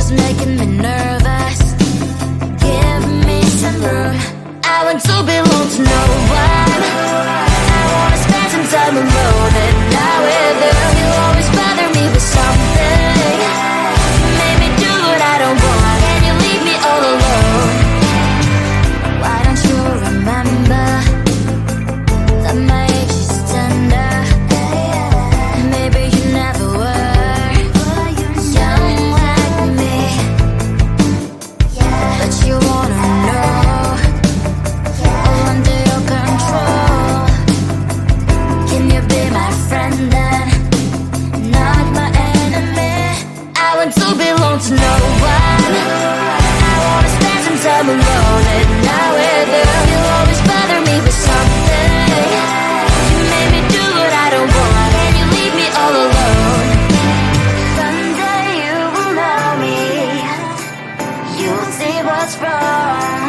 is making me nervous. Give me some room. I want to belong to no one. I wanna spend some time alone, and now with you, you always bother me with something. Make me do what I don't want, and you leave me all alone. Why don't you remember that my age is tender? Maybe you never were young like me, but you wanna know all under your control. Can you be my friend then, not my enemy? I want to belong to no one. I wanna spend some time alone, and now with you, you always bother me with something. You made me do what I don't want, and you leave me all alone. Someday you will know me. You'll see what's wrong.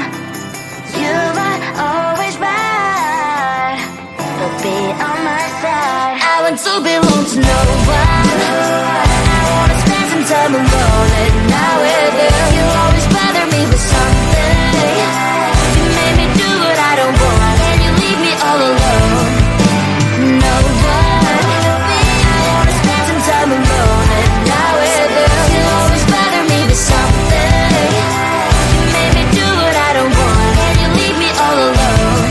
You are always right, but be on my side. I want to belong to no one. I wanna spend some time alone, and now with you, you always bother me with something. You made me do what I don't want, and you leave me all alone. No one. I wanna spend some time alone, and now with you, you always bother me with something. You made me do what I don't want, and you leave me all alone.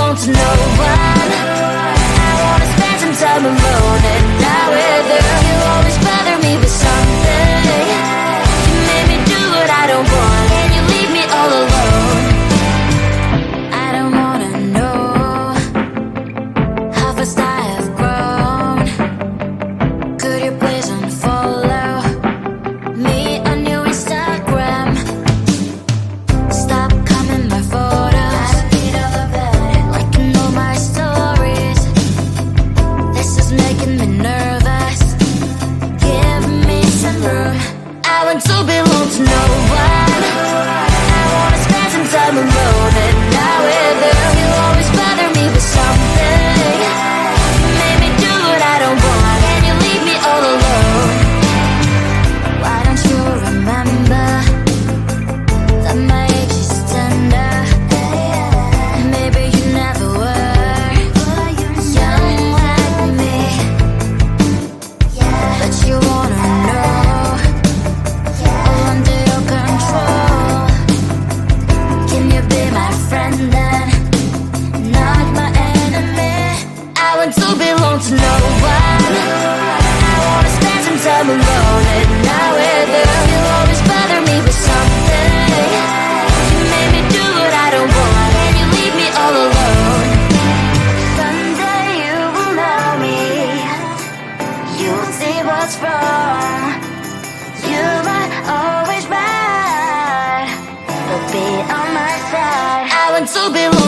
belong to no one. I wanna spend some time alone and not with you. You always bother me with something. You made me do what I don't want, and you leave me all alone. I don't wanna know how fast I have grown. Could you please unfollow me on your Instagram? Stop coming my photos, liking all my stories. This is making me nervous. Give me some room. I want to belong to no one. I wanna spend some time alone and not with you. You always bother me with something. You made me do what I don't want, and you leave me all alone. Why don't you remember that my age is tender? Maybe you never were young like me, but you wanna know all under your control. Can you be my friend then, not my enemy? I want to belong to no one. I wanna spend some time alone and not with you. You always bother me with something. You made me do what I don't want, and you leave me all alone. Someday you will know me. You will see what's wrong. You are always right, but be on my side. I want to belong